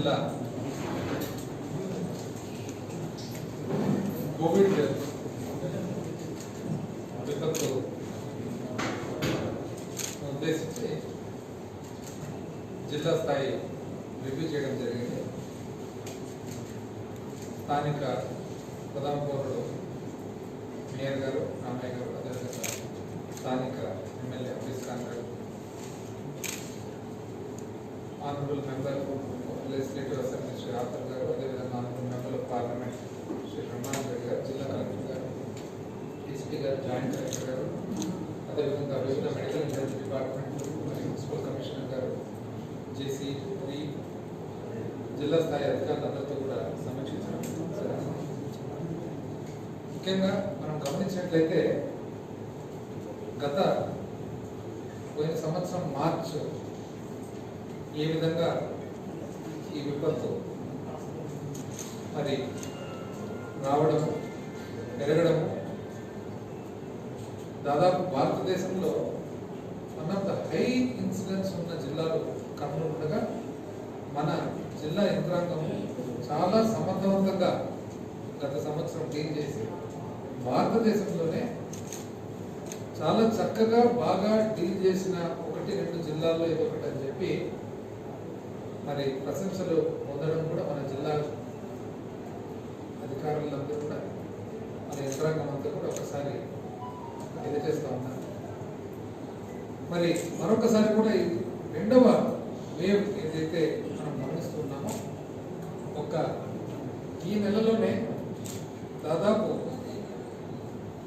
జిల్లా కోవిడ్ విపత్తు ఉద్దేశించి జిల్లా స్థాయి రివ్యూ చేయడం జరిగింది. స్థానిక ప్రధాన పౌరుడు మేయర్ గారు, రామయ్య గారు, అదేవిధంగా స్థానిక MLA Hafeez Khan garu, honourable member legislative assembly Shri Arthur garu, అదేవిధంగా honourable member of parliament Shri Brahmananda Reddy garu, జిల్లా కలెక్టర్ గారు, డీసీపీ గారు, జాయింట్ కలెక్టర్ గారు, అదేవిధంగా వివిధ మెడికల్ హెల్త్ డిపార్ట్మెంట్ మరియు మున్సిపల్ కమిషనర్ గారు, జేసీ జిల్లా స్థాయి అధికారులందరితో కూడా సమీక్షించడం జరిగింది. ముఖ్యంగా మనం గమనించినట్లయితే గత పోయిన సంవత్సరం మార్చ్ ఏ విధంగా ఈ విపత్తు మరి రావడము, పెరగడము, దాదాపు భారతదేశంలో one of the high incidence ఉన్న జిల్లాలు కర్నూలు ఉండగా మన జిల్లా యంత్రాంగము చాలా సమర్థవంతంగా గత సంవత్సరం డీల్ చేసి భారతదేశంలోనే చాలా చక్కగా బాగా డీల్ చేసిన 1-2 జిల్లాల్లో ఏదో ఒకటి అని చెప్పి మరి ప్రశంసలు పొందడం కూడా మన జిల్లా అధికారులందరూ కూడా మన యంత్రాంగం అంతా కూడా ఒకసారి తెలియజేస్తా ఉన్నారు. మరి మరొకసారి కూడా ఈ రెండవ వేవ్ ఏదైతే మనం గమనిస్తున్నామో ఈ నెలలోనే దాదాపు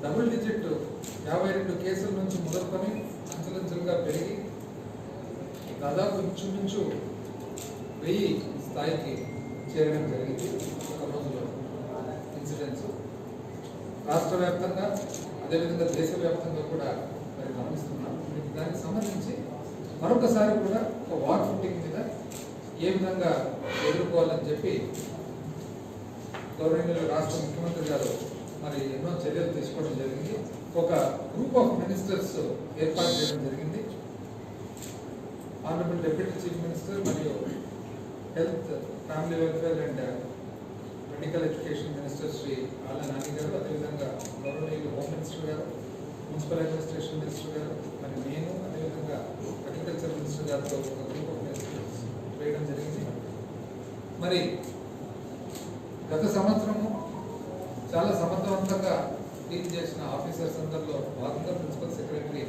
డబుల్ డిజిట్ 52 కేసుల నుంచి మొదలుకొని అంచెలంచెలుగా పెరిగి దాదాపు ఇంచుమించు 1000 స్థాయికి చేరడం జరిగింది. ఒక రోజులో ఇన్సిడెంట్స్ రాష్ట్ర వ్యాప్తంగా అదేవిధంగా దేశవ్యాప్తంగా కూడా మరి గమనిస్తున్నాం. దానికి సంబంధించి మరొకసారి కూడా ఒక వార్ ఫుటింగ్ మీద ఏ విధంగా ఎదుర్కోవాలని చెప్పి గౌరవనీయులు రాష్ట్ర ముఖ్యమంత్రి గారు మరి ఎన్నో చర్యలు తీసుకోవడం జరిగింది. ఒక గ్రూప్ ఆఫ్ మినిస్టర్స్ ఏర్పాటు చేయడం జరిగింది. ఆనరబుల్ డిప్యూటీ చీఫ్ మినిస్టర్ మరియు health, family welfare and medical education minister Shri Alla Nani garu, అదేవిధంగా గౌరవనీయులు home minister garu, municipal administration minister garu, మరి నేను అదేవిధంగా అగ్రికల్చర్ మినిస్టర్ గారితో ఒక గ్రూప్ ఆఫ్ మినిస్టర్స్ వేయడం జరిగింది. మరి గత సంవత్సరము చాలా సమర్థవంతంగా డీల్ చేసిన ఆఫీసర్స్ అందరిలో భాగంగా principal secretary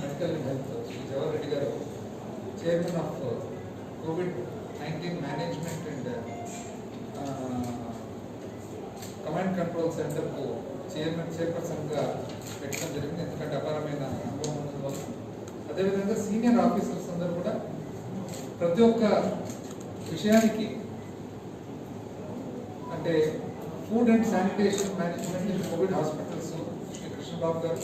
medical and health Shri Jawahar Reddy గారు, chairman of COVID-19 management and command control సెంటర్కు చైర్పర్సన్గా పెట్టడం జరిగింది. ఎందుకంటే అపారమైన అనుభవం ఉండడం వల్ల. అదేవిధంగా సీనియర్ ఆఫీసర్స్ అందరూ కూడా ప్రతి ఒక్క విషయానికి అంటే food and sanitation management in COVID hospitals Shri Krishnababu garu,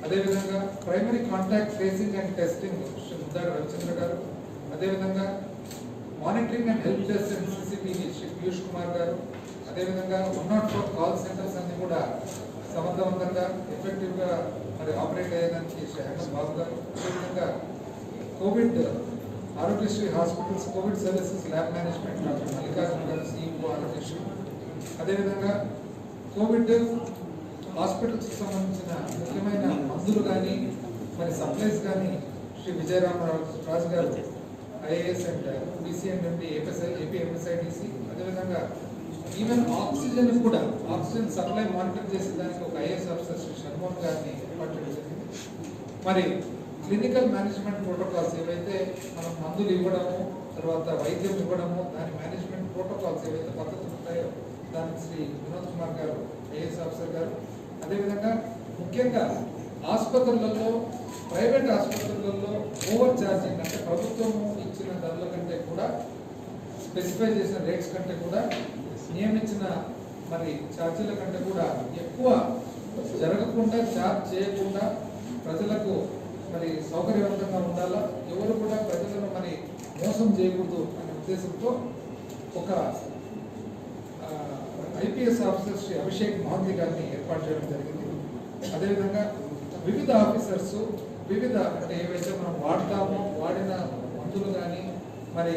అదేవిధంగా primary contact tracing and testing Shri Muddada Ravichandra garu, అదేవిధంగా monitoring and help desk and CCTV Shri Piyush Kumar garu, అదేవిధంగా 104 కాల్ సెంటర్స్ అన్ని కూడా సమర్థవంతంగా ఎఫెక్టివ్గా మరి ఆపరేట్ అయ్యేదానికి శ్రీ అహ్మద్ బాబు గారు, అదేవిధంగా Covid Aarogyasri hospitals Covid services lab management doctor Mallikarjuna గారు, CEO ఆరోగ్యశ్రీ, అదేవిధంగా కోవిడ్ హాస్పిటల్స్కి సంబంధించిన ముఖ్యమైన మందులు కానీ మరి సప్లైస్ కానీ శ్రీ విజయరామరాజు గారు, IAS అండ్ BCM నుండి ఏపీ MSIDC, అదేవిధంగా ఈవెన్ ఆక్సిజన్ కూడా ఆక్సిజన్ సప్లై మానిటర్ చేసే దానికి ఒక IAS ఆఫీసర్ శ్రీ షణ్మోహన్ గారిని ఏర్పాటు చేయడం జరిగింది. మరి క్లినికల్ మేనేజ్మెంట్ ప్రోటోకాల్స్ ఏవైతే మనం మందులు ఇవ్వడము, తర్వాత వైద్యం ఇవ్వడము, దాని మేనేజ్మెంట్ ప్రోటోకాల్స్ ఏవైతే పద్ధతులు ఉంటాయో దానికి శ్రీ వినోద్ కుమార్ గారు, IAS ఆఫీసర్ గారు, అదేవిధంగా ముఖ్యంగా ఆసుపత్రులలో ప్రైవేట్ ఆసుపత్రులలో ఓవర్ ఛార్జింగ్ అంటే ప్రభుత్వము ఇచ్చిన ధరల కంటే కూడా స్పెసిఫై చేసిన రేట్స్ కంటే కూడా నియమించిన మరి ఛార్జీల కంటే కూడా ఎక్కువ జరగకుండా ఛార్జ్ చేయకుండా ప్రజలకు మరి సౌకర్యవంతంగా ఉండాలా, ఎవరు కూడా ప్రజలను మరి మోసం చేయకూడదు అనే ఉద్దేశంతో ఒక IPS ఆఫీసర్ శ్రీ అభిషేక్ మహంతి గారిని ఏర్పాటు చేయడం జరిగింది. అదేవిధంగా వివిధ ఆఫీసర్స్ వివిధ అంటే ఏవైతే మనం వాడతామో వాడిన మందులు కానీ మరి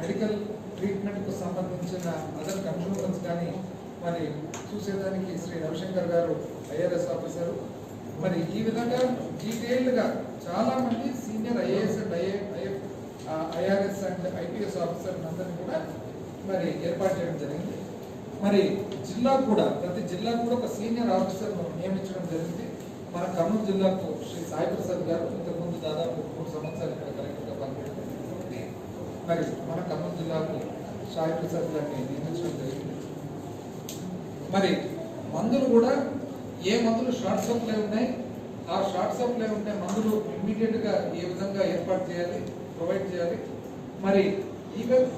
మెడికల్ ట్రీట్మెంట్కు సంబంధించిన అదర్ కన్సూమర్స్ కానీ మరి చూసేదానికి శ్రీ రవిశంకర్ గారు ఐఆర్ఎస్ ఆఫీసరు. మరి ఈ విధంగా డీటెయిల్డ్గా చాలామంది senior IAS and IRS and IPS officer అందరినీ కూడా మరి ఏర్పాటు చేయడం జరిగింది. మరి జిల్లాకు కూడా ప్రతి జిల్లాకు కూడా ఒక సీనియర్ ఆఫీసర్ను నియమించడం జరిగింది. మన కర్నూలు జిల్లాకు శ్రీ సాయి ప్రసాద్ గారు ఇంతకుముందు దాదాపు 3 సంవత్సరాలు ఇక్కడ కలెక్టర్గా పనిచేయడం జరిగింది. మరి మన కర్నూలు జిల్లాకు సాయి ప్రసాద్ గారిని నియమించడం జరిగింది. మరి మందులు కూడా ఏ మందులు షార్ట్ సప్లై ఉన్నాయి, ఆ షార్ట్ సప్లై ఉండే మందులు ఇమ్మీడియట్గా ఏ విధంగా ఏర్పాటు చేయాలి, ప్రొవైడ్ చేయాలి. మరి ఈవెన్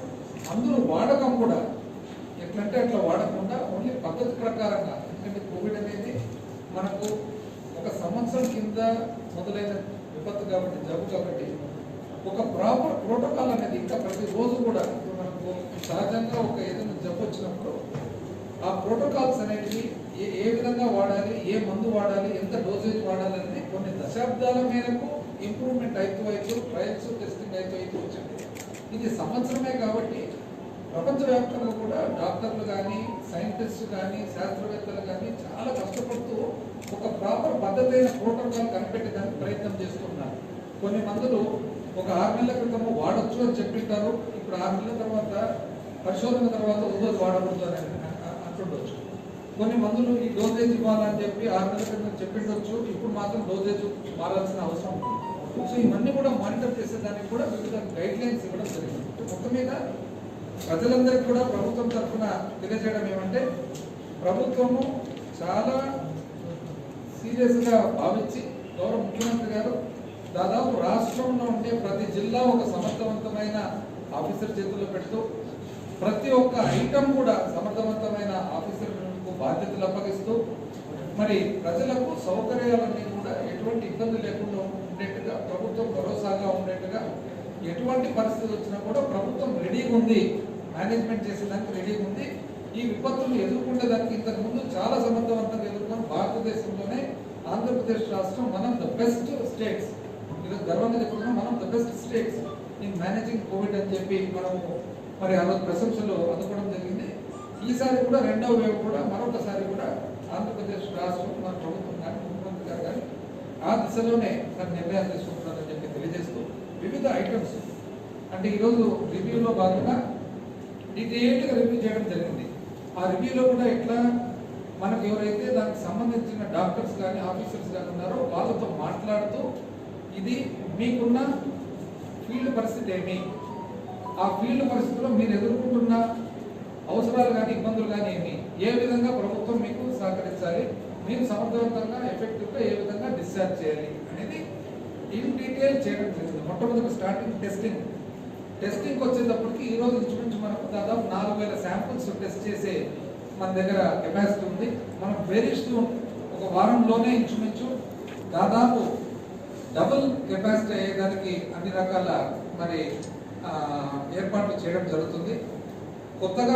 మందులు వాడకం కూడా ఎట్లంటే అట్లా వాడకుండా ఓన్లీ పద్ధతి ప్రకారంగా, ఎందుకంటే కోవిడ్ అనేది మనకు 1 సంవత్సరం కింద మొదలైన విపత్తు కాబట్టి, జబ్బు కాబట్టి ఒక ప్రాపర్ ప్రోటోకాల్ అనేది ఇంకా ప్రతిరోజు కూడా మనకు సహజంగా ఒక ఏదైనా జబ్బు వచ్చినప్పుడు ఆ ప్రోటోకాల్స్ అనేవి ఏ విధంగా వాడాలి, ఏ మందు వాడాలి, ఎంత డోసేజ్ వాడాలి అనేది కొన్ని దశాబ్దాల మేరకు ఇంప్రూవ్మెంట్ అవుతూ ట్రయల్స్ టెస్టింగ్ అవుతూ వచ్చింది. ఇది సంవత్సరమే కాబట్టి ప్రపంచవ్యాప్తంగా కూడా డాక్టర్లు కానీ, సైంటిస్టులు కానీ, శాస్త్రవేత్తలు కానీ చాలా కష్టపడుతూ ఒక ప్రాపర్ పద్ధతైన ప్రోటోకాల్ కనిపెట్టడానికి ప్రయత్నం చేస్తున్నారు. కొన్ని మందులు ఒక 6 నెలల క్రితం వాడొచ్చు అని చెప్పింటారు, ఇప్పుడు 6 నెలల తర్వాత పరిశోధన తర్వాత రోజు వాడకూడదు అని అంటుండొచ్చు. కొన్ని మందులు ఈ డోసేజ్ ఇవ్వాలని చెప్పి 6 నెలల క్రితం చెప్పిండొచ్చు, ఇప్పుడు మాత్రం డోసేజ్ మారాల్సిన అవసరం ఉంది. సో ఇవన్నీ కూడా మానిటర్ చేసేదానికి కూడా వివిధ గైడ్ లైన్స్ ఇవ్వడం జరిగింది. మొత్తం మీద ప్రజలందరికీ కూడా ప్రభుత్వం తరఫున తెలియజేయడం ఏమంటే, ప్రభుత్వము చాలా సీరియస్గా భావించి గౌరవ ముఖ్యమంత్రి గారు దాదాపు రాష్ట్రంలో ఉండే ప్రతి జిల్లా ఒక సమర్థవంతమైన ఆఫీసర్ చేతుల్లో పెడుతూ ప్రతి ఒక్క ఐటమ్ కూడా సమర్థవంతమైన ఆఫీసర్లకు బాధ్యతలు అప్పగిస్తూ మరి ప్రజలకు సౌకర్యాలన్నీ కూడా ఎటువంటి ఇబ్బంది లేకుండా ఉండేట్టుగా, ప్రభుత్వం భరోసాగా ఉండేట్టుగా, ఎటువంటి పరిస్థితి వచ్చినా కూడా ప్రభుత్వం రెడీగా ఉంది, మేనేజ్మెంట్ చేసేదానికి రెడీగా ఉంది. ఈ విపత్తులు ఎదుర్కొనేదానికి ఇంతకుముందు చాలా సమర్థవంతంగా ఎదుర్కొని భారతదేశంలోనే ఆంధ్రప్రదేశ్ రాష్ట్రం one of the best states, ఈరోజు గర్వంగా చెప్తున్నాం, one of the best states in managing Covid అని చెప్పి మనము మరి ఆ రోజు ప్రశంసలు అందుకోవడం జరిగింది. ఈసారి కూడా 2వ వేవ్ కూడా మరొకసారి కూడా ఆంధ్రప్రదేశ్ రాష్ట్రం మన ప్రభుత్వం కానీ, ముఖ్యమంత్రి గారు కానీ ఆ దిశలోనే తన నిర్ణయాలు తీసుకుంటున్నారని చెప్పి తెలియజేస్తూ వివిధ ఐటమ్స్ అంటే ఈరోజు రివ్యూలో భాగంగా డీటెయిల్డ్గా రివ్యూ చేయడం జరిగింది. ఆ రివ్యూలో కూడా ఎట్లా మనకు ఎవరైతే దానికి సంబంధించిన డాక్టర్స్ కానీ, ఆఫీసర్స్ కానీ ఉన్నారో వాళ్ళతో మాట్లాడుతూ ఇది మీకున్న ఫీల్డ్ పరిస్థితి ఏమి, ఆ ఫీల్డ్ పరిస్థితుల్లో మీరు ఎదుర్కొంటున్న అవసరాలు కానీ, ఇబ్బందులు కానీ ఏమి, ఏ విధంగా ప్రభుత్వం మీకు సహకరించాలి, మీరు సమర్థవంతంగా ఎఫెక్టివ్గా ఏ విధంగా డిశ్చార్జ్ చేయాలి అనేది ఇన్ డీటెయిల్ చేయడం జరిగింది. మొట్టమొదటి స్టార్టింగ్ టెస్టింగ్ వచ్చేటప్పటికి ఈ రోజు ఇంచుమించు మనకు దాదాపు 4000 శాంపుల్స్ టెస్ట్ చేసే మన దగ్గర కెపాసిటీ ఉంది. మనం వెరీ సూన్ ఒక వారంలోనే ఇంచుమించు దాదాపు డబుల్ కెపాసిటీ అయ్యేదానికి అన్ని రకాల మరి ఏర్పాట్లు చేయడం జరుగుతుంది. కొత్తగా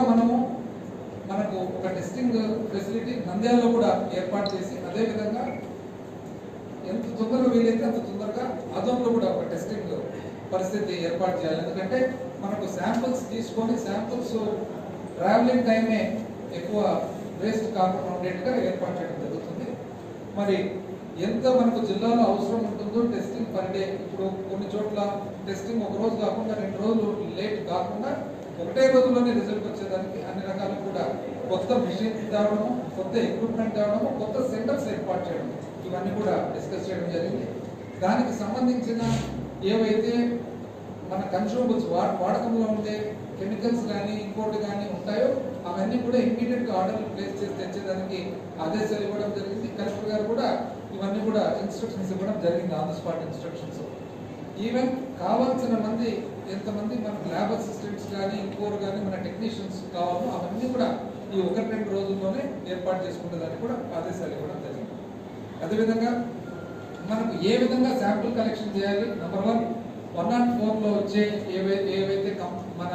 మనకు ఒక టెస్టింగ్ ఫెసిలిటీ నంద్యాలలో కూడా ఏర్పాటు చేసి, అదేవిధంగా ఎంత తొందరగా వీలైతే అంత తొందరగా ఆదోంలో కూడా ఒక టెస్టింగ్ పరిస్థితి ఏర్పాటు చేయాలి. ఎందుకంటే మనకు శాంపుల్స్ తీసుకొని శాంపుల్స్ ట్రావెలింగ్ టైమే ఎక్కువ వేస్ట్ కాకుండా ఉండేట్టుగా ఏర్పాటు చేయడం జరుగుతుంది. మరి ఎంత మనకు జిల్లాలో అవసరం ఉంటుందో టెస్టింగ్ పర్ డే, ఇప్పుడు కొన్ని చోట్ల టెస్టింగ్ ఒక రోజు కాకుండా 2 రోజులు లేట్ కాకుండా ఒకటే రోజులోనే రిజల్ట్ వచ్చేదానికి అన్ని రకాలు కూడా కొత్త మిషన్ తేవడము, కొత్త ఎక్విప్మెంట్ తేవడము, కొత్త సెంటర్స్ ఏర్పాటు చేయడం, ఇవన్నీ కూడా డిస్కస్ చేయడం జరిగింది. దానికి సంబంధించిన ఏవైతే మన కన్స్యూమబుల్స్ వాడకంలో ఉండే కెమికల్స్ కానీ ఇంకోటి కానీ ఉంటాయో అవన్నీ కూడా ఇమ్మీడియట్గా ఆర్డర్లు ప్లేస్ చేసి తెచ్చేదానికి ఆదేశాలు ఇవ్వడం జరిగింది. కలెక్టర్ గారు కూడా ఇవన్నీ కూడా ఇన్స్ట్రక్షన్స్ ఇవ్వడం జరిగింది, on the spot instructions. Even కావాల్సిన మంది ఎంతమంది మనకు ల్యాబ్ అసిస్టెంట్స్ కానీ ఇంకోరు కానీ మన టెక్నీషియన్స్ కావాలో అవన్నీ కూడా ఈ 1-2 రోజుల్లోనే ఏర్పాటు చేసుకునేదానికి కూడా ఆదేశాలు ఇవ్వడం జరిగింది. అదేవిధంగా మనకు ఏ విధంగా శాంపుల్ కలెక్షన్ చేయాలి, నెంబర్ 1 104లో వచ్చే ఏవైతే మన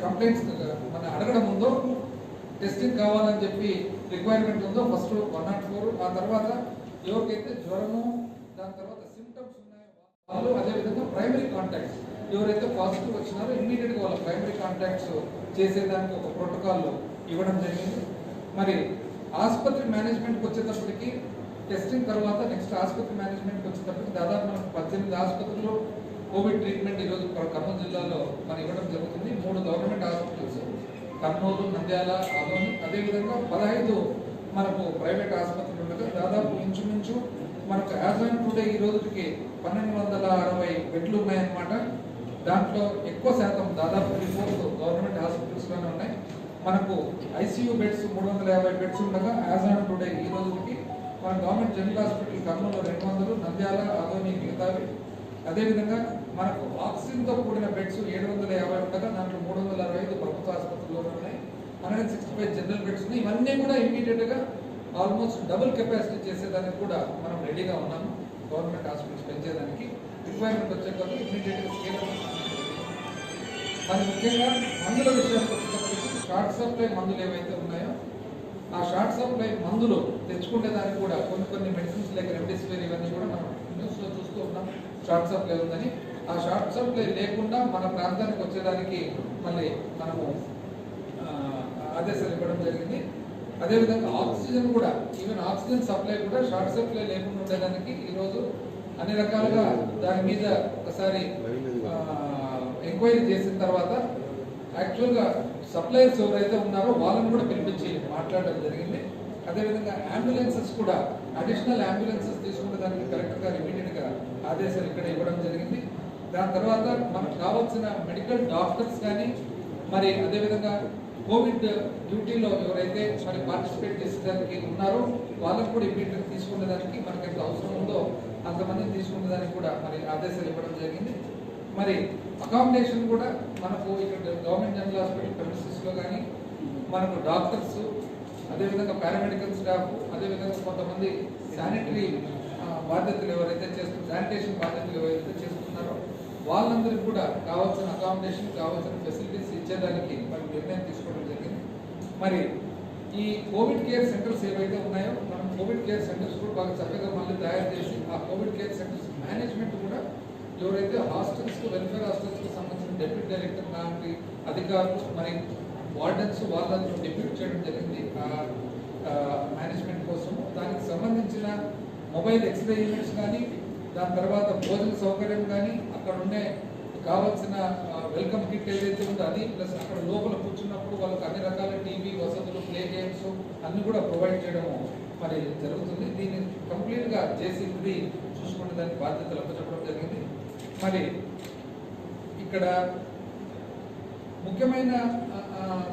కంప్లైంట్స్ మన అడగడం ఉందో, టెస్టింగ్ కావాలని చెప్పి రిక్వైర్మెంట్ ఉందో ఫస్ట్ 104, ఆ తర్వాత ఎవరికైతే జ్వరము దాని తర్వాత సింప్టమ్స్ ఉన్నాయో వాళ్ళు అదేవిధంగా ప్రైమరీ కాంటాక్ట్స్ ఎవరైతే పాజిటివ్ వచ్చినారో ఇమ్మీడియట్గా వాళ్ళ ప్రైమరీ కాంటాక్ట్స్ చేసేదానికి ఒక ప్రోటోకాల్ ఇవ్వడం జరిగింది. మరి ఆసుపత్రి మేనేజ్మెంట్కి వచ్చేటప్పటికి టెస్టింగ్ తర్వాత నెక్స్ట్ ఆసుపత్రి మేనేజ్మెంట్కి వచ్చేటప్పటికి దాదాపు మనకు 18 ఆసుపత్రులు కోవిడ్ ట్రీట్మెంట్ ఈరోజు కర్నూలు జిల్లాలో మనం ఇవ్వడం జరుగుతుంది. 3 గవర్నమెంట్ హాస్పిటల్స్ కర్నూలు, నంద్యాల, ఆదోని, అదేవిధంగా 15 మనకు ప్రైవేట్ ఆసుపత్రులు ఉండగా దాదాపు ఇంచుమించు మనకు యాజ్ ఆన్ టుడే ఈ రోజుకి 1260 బెడ్లు ఉన్నాయన్నమాట. దాంట్లో ఎక్కువ శాతం దాదాపు 3/4 గవర్నమెంట్ హాస్పిటల్స్లోనే ఉన్నాయి. మనకు ఐసీయూ బెడ్స్ 350 బెడ్స్ ఉండగా యాజ్ ఆన్ టుడే ఈ రోజుకి మన government general hospital Kurnool 200, Nandyal, Adoni మిగతావి. అదేవిధంగా మనకు ఆక్సిజన్తో కూడిన బెడ్స్ 750 ఉండగా దాంట్లో 365 ప్రభుత్వ ఆసుపత్రుల్లో ఉన్నాయి. 165 జనరల్ బెడ్స్ ఉన్నాయి. ఇవన్నీ కూడా ఇమీడియట్గా ఆల్మోస్ట్ డబుల్ కెపాసిటీ చేసేదానికి కూడా మనం రెడీగా ఉన్నాము. గవర్నమెంట్ హాస్పిటల్స్ పెంచేదానికి రిక్వైర్మెంట్ వచ్చే కొద్ది ఇమీడియట్గా స్కేల్ మరి ముఖ్యంగా మందుల విషయానికి వచ్చేటప్పటికి షార్ట్ సప్లై మందులు ఏవైతే ఉన్నాయో ఆ షార్ట్ సప్లై మందులు తెచ్చుకునే దానికి కూడా కొన్ని మెడిసిన్స్ లైక్ రెమ్డెసివిర్ ఇవన్నీ కూడా మనం న్యూస్లో చూస్తూ ఉన్నాం షార్ట్ సప్లై ఉందని. ఆ షార్ట్ సప్లై లేకుండా మన ప్రాంతానికి వచ్చేదానికి మళ్ళీ మనము ఆదేశాలు ఇవ్వడం జరిగింది. అదేవిధంగా ఆక్సిజన్ కూడా ఈవెన్ ఆక్సిజన్ సప్లై కూడా షార్ట్ సప్లై లేకుండా ఉండడానికి ఈరోజు అన్ని రకాలుగా దాని మీద ఒకసారి ఎంక్వైరీ చేసిన తర్వాత యాక్చువల్గా సప్లయర్స్ ఎవరైతే ఉన్నారో వాళ్ళని కూడా పిలిపించి మాట్లాడడం జరిగింది. అదేవిధంగా అంబులెన్సెస్ కూడా అడిషనల్ అంబులెన్సెస్ తీసుకునే దానికి కలెక్టర్ గారు ఇమీడియట్గా ఆదేశాలు ఇక్కడ ఇవ్వడం జరిగింది. దాని తర్వాత మనకు కావాల్సిన మెడికల్ డాక్టర్స్ కానీ మరి అదేవిధంగా కోవిడ్ డ్యూటీలో ఎవరైతే మరి పార్టిసిపేట్ చేసేదానికి ఉన్నారో వాళ్ళకు కూడా ఇమీడియట్గా తీసుకునేదానికి మనకి ఎంత అవసరం ఉందో అంతమందిని తీసుకునేదానికి కూడా మరి ఆదేశాలు ఇవ్వడం జరిగింది. మరి అకామిడేషన్ కూడా మనకు ఇక్కడ గవర్నమెంట్ జనరల్ హాస్పిటల్ ప్రెమిసెస్లో కానీ మనకు డాక్టర్స్, అదేవిధంగా పారామెడికల్ స్టాఫ్, అదేవిధంగా కొంతమంది శానిటరీ బాధ్యతలు ఎవరైతే శానిటేషన్ బాధ్యతలు ఎవరైతే చేస్తున్నారో వాళ్ళందరికీ కూడా కావాల్సిన అకామిడేషన్, కావాల్సిన ఫెసిలిటీస్ ఇచ్చేదానికి మనం నిర్ణయం తీసుకోవడం జరిగింది. మరి ఈ కోవిడ్ కేర్ సెంటర్స్ ఏవైతే ఉన్నాయో మనం కోవిడ్ కేర్ సెంటర్స్ కూడా బాగా చక్కగా మళ్ళీ తయారు చేసి ఆ కోవిడ్ కేర్ సెంటర్స్ మేనేజ్మెంట్ కూడా ఎవరైతే హాస్టల్స్కు వెల్ఫేర్ హాస్టల్స్కి సంబంధించిన డెప్యూటీ డైరెక్టర్ లాంటి అధికారులు మరి వార్డెన్స్ వాళ్ళందరూ డెప్యూట్ చేయడం జరిగింది మేనేజ్మెంట్ కోసం. దానికి సంబంధించిన మొబైల్ ఎక్స్రే యూనిట్స్ కానీ దాని తర్వాత భోజన సౌకర్యం కానీ అక్కడ ఉండే కావాల్సిన వెల్కమ్ కిట్ ఏదైతే ఉందో అది ప్లస్ అక్కడ లోపల కూర్చున్నప్పుడు వాళ్ళకి అన్ని రకాల టీవీ వసతులు, ప్లే గేమ్స్ అన్ని కూడా ప్రొవైడ్ చేయడం మరి జరుగుతుంది. దీన్ని కంప్లీట్గా JC3 చూసుకునే దానికి బాధ్యతలు అప్పచెప్పడం జరిగింది. మరి ఇక్కడ ముఖ్యమైన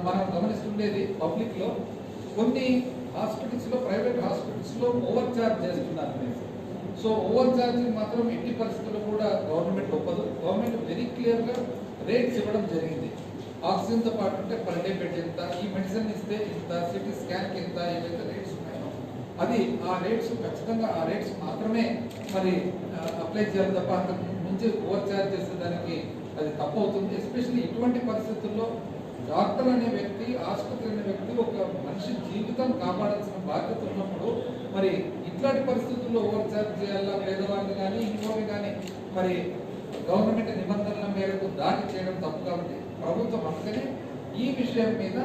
మనం గమనిస్తుండేది పబ్లిక్లో కొన్ని హాస్పిటల్స్లో ప్రైవేట్ హాస్పిటల్స్లో ఓవర్ ఛార్జ్ చేస్తున్నారు. సో ఓవర్ ఛార్జింగ్ మాత్రం ఎట్టి పరిస్థితుల్లో కూడా గవర్నమెంట్ ఒప్పదు. గవర్నమెంట్ వెరీ క్లియర్గా రేట్స్ ఇవ్వడం జరిగింది. ఆక్సిజన్తో పాటు ఉంటే పర్ డే బెడ్ ఎంత, ఈ మెడిసిన్ ఇస్తే ఇంత, సిటీ స్కాన్కి ఎంత, ఏవైతే రేట్స్ ఉన్నాయో అది ఆ రేట్స్ ఖచ్చితంగా ఆ రేట్స్ మాత్రమే మరి అప్లై చేయాలి తప్ప అంతకు ముందు ఓవర్ ఛార్జ్ చేసేదానికి అది తప్పు అవుతుంది. ఎస్పెషల్లీ ఇటువంటి పరిస్థితుల్లో డాక్టర్ అనే వ్యక్తి, ఆసుపత్రి అనే వ్యక్తి ఒక మనిషి జీవితం కాపాడాల్సిన బాధ్యత ఉన్నప్పుడు మరి ఇట్లాంటి పరిస్థితుల్లో ఓవర్ ఛార్జ్ చేయాలా, పేదవాళ్ళని కానీ ఇంకోవి కానీ మరి గవర్నమెంట్ నిబంధనల మేరకు దాడి చేయడం తప్పు. కాబట్టి ప్రభుత్వం అందుకనే ఈ విషయం మీద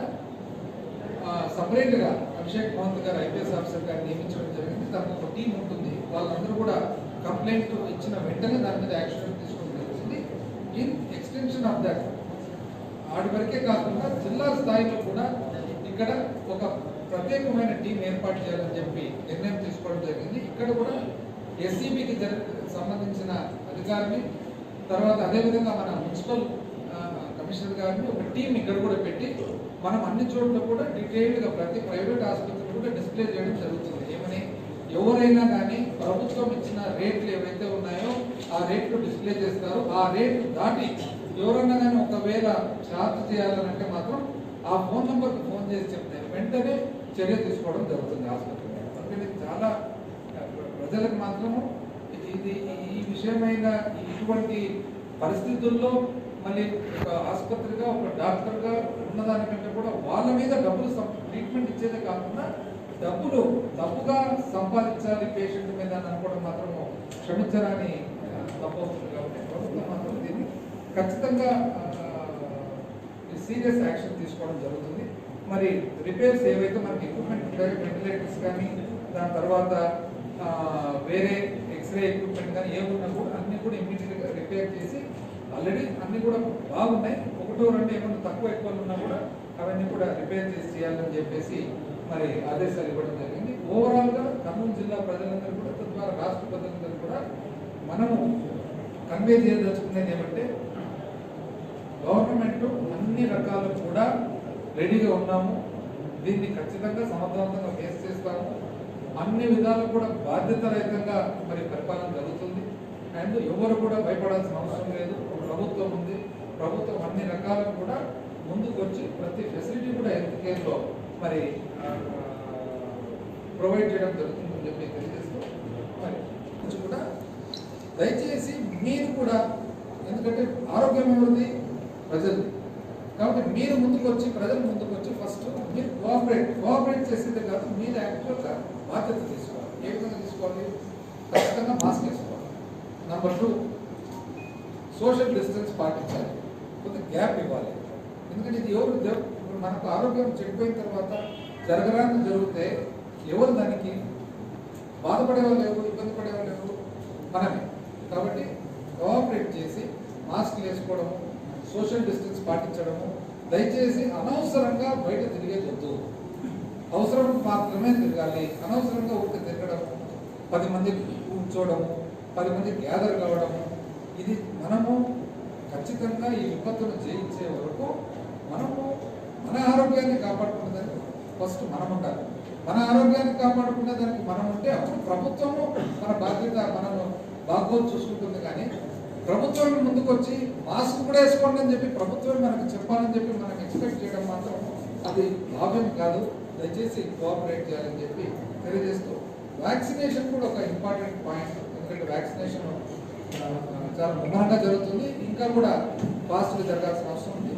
సపరేట్గా అభిషేక్ మహంత్ గారు IPS ఆఫీసర్ గారు నియమించడం జరిగింది. దానికి ఒక టీం ఉంటుంది. వాళ్ళందరూ కూడా కంప్లైంట్ ఇచ్చిన వెంటనే దాని మీద యాక్షన్ తీసుకోవడం జరుగుతుంది. ఇన్ ఎక్స్టెన్షన్ ఆఫ్ దట్ ఆడి వరకే కాకుండా జిల్లా స్థాయిలో కూడా ఇక్కడ ఒక ప్రత్యేకమైన టీం ఏర్పాటు చేయాలని చెప్పి నిర్ణయం తీసుకోవడం జరిగింది. ఇక్కడ కూడా SCBకి సంబంధించిన అధికారిని తర్వాత అదేవిధంగా మన మున్సిపల్ కమిషనర్ గారిని ఒక టీం ఇక్కడ కూడా పెట్టి మనం అన్ని చోట్ల కూడా డీటెయిల్డ్గా ప్రతి ప్రైవేట్ ఆసుపత్రి కూడా డిస్ప్లే చేయడం జరుగుతుంది. ఏమని ఎవరైనా కానీ ప్రభుత్వం ఇచ్చిన రేట్లు ఏవైతే ఉన్నాయో ఆ రేట్లు డిస్ప్లే చేస్తారు. ఆ రేట్లు దాటి ఎవరైనా కానీ ఒకవేళ ఛార్జ్ చేయాలనంటే మాత్రం ఆ ఫోన్ నెంబర్కి ఫోన్ చేసి చెప్తే వెంటనే చర్య తీసుకోవడం జరుగుతుంది ఆసుపత్రి. అందుకని చాలా ప్రజలకు మాత్రము ఇది ఈ విషయమైన ఇటువంటి పరిస్థితుల్లో మళ్ళీ ఒక ఆసుపత్రిగా ఒక డాక్టర్గా ఉన్నదానికంటే కూడా వాళ్ళ మీద డబ్బులు ట్రీట్మెంట్ ఇచ్చేదే కాకుండా డబ్బులు తప్పుగా సంపాదించాలి పేషెంట్ మీద అనుకోవడం మాత్రము క్షమించరాని తప్పవుతుంది కాబట్టి ప్రభుత్వం మాత్రం దీన్ని ఖచ్చితంగా సీరియస్ యాక్షన్ తీసుకోవడం జరుగుతుంది. మరి రిపేర్స్ ఏవైతే మనకి ఎక్విప్మెంట్ ఉంటాయో వెంటిలేటర్స్ కానీ దాని తర్వాత వేరే ఎక్స్రే ఎక్విప్మెంట్ కానీ ఏమున్నా కూడా అన్నీ కూడా ఇమ్మీడియట్గా రిపేర్ చేసి ఆల్రెడీ అన్నీ కూడా బాగున్నాయి. ఒకటో రెండు ఏమన్నా తక్కువ ఎక్కువ ఉన్నా కూడా అవన్నీ కూడా రిపేర్ చేసి చేయాలని చెప్పేసి మరి ఆదేశాలు ఇవ్వడం జరిగింది. ఓవరాల్గా కర్నూలు జిల్లా ప్రజలందరూ కూడా తద్వారా రాష్ట్ర ప్రజలందరూ కూడా మనము కన్వే చేయదలుచుకునేది ఏమంటే గవర్నమెంట్ అన్ని రకాలు కూడా రెడీగా ఉన్నాము. దీన్ని ఖచ్చితంగా సమర్థవంతంగా ఫేస్ చేస్తాము. అన్ని విధాలు కూడా బాధ్యతారహితంగా మరి పరిపాలన జరుగుతుంది. అండ్ ఎవరు కూడా భయపడాల్సిన అవసరం లేదు. ప్రభుత్వం ఉంది. ప్రభుత్వం అన్ని రకాలను కూడా ముందుకు వచ్చి ప్రతి ఫెసిలిటీ కూడా హెల్త్ కేర్లో మరి ప్రొవైడ్ చేయడం జరుగుతుందని చెప్పి తెలియజేస్తూ మరి కూడా దయచేసి మీరు కూడా, ఎందుకంటే ఆరోగ్యం ఎవరిది? ప్రజలది. కాబట్టి మీరు ముందుకు వచ్చి ప్రజలు ముందుకు వచ్చి ఫస్ట్ మీరు కోఆపరేట్ చేసేదే కాదు, మీరు యాక్చువల్గా బాధ్యత తీసుకోవాలి. ఏ విధంగా తీసుకోవాలి? ఖచ్చితంగా మాస్క్ వేసుకోవాలి. నెంబర్ 2, సోషల్ డిస్టెన్స్ పాటించాలి. కొంత గ్యాప్ ఇవ్వాలి. ఎందుకంటే ఇది ఎవరు మనకు ఆరోగ్యం చెడిపోయిన తర్వాత జరగరాని జరిగితే ఎవరు దానికి బాధపడేవాళ్ళు ఎవరు, ఇబ్బంది పడేవాళ్ళు ఎవరు? మనమే. కాబట్టి కోఆపరేట్ చేసి మాస్క్ వేసుకోవడము, సోషల్ డిస్టెన్స్ పాటించడము, దయచేసి అనవసరంగా బయట తిరిగేది వద్దు. అవసరం మాత్రమే తిరగాలి. అనవసరంగా ఊరికి తిరగడము, 10 మంది కూర్చోవడము, 10 మంది గ్యాదర్ కావడము, ఇది మనము ఖచ్చితంగా ఈ విపత్తును జయించే వరకు మనము మన ఆరోగ్యాన్ని కాపాడుకునేదానికి ఫస్ట్ మనం ఉండాలి. మన ఆరోగ్యాన్ని కాపాడుకునే దానికి మనం ఉంటే అప్పుడు ప్రభుత్వము మన బాధ్యత మనము బాగోలు చూసుకుంటుంది. కానీ ప్రభుత్వం ముందుకు వచ్చి మాస్క్ కూడా వేసుకోండి అని చెప్పి ప్రభుత్వం మనకు చెప్పాలని చెప్పి మనకు ఎక్స్పెక్ట్ చేయడం మాత్రం అది భావ్యం కాదు. దయచేసి కోఆపరేట్ చేయాలని చెప్పి తెలియజేస్తూ, వ్యాక్సినేషన్ కూడా ఒక ఇంపార్టెంట్ పాయింట్. ఎందుకంటే వ్యాక్సినేషన్ చాలా ముమ్మరంగా జరుగుతుంది, ఇంకా కూడా ఫాస్ట్గా జరగాల్సిన అవసరం ఉంది.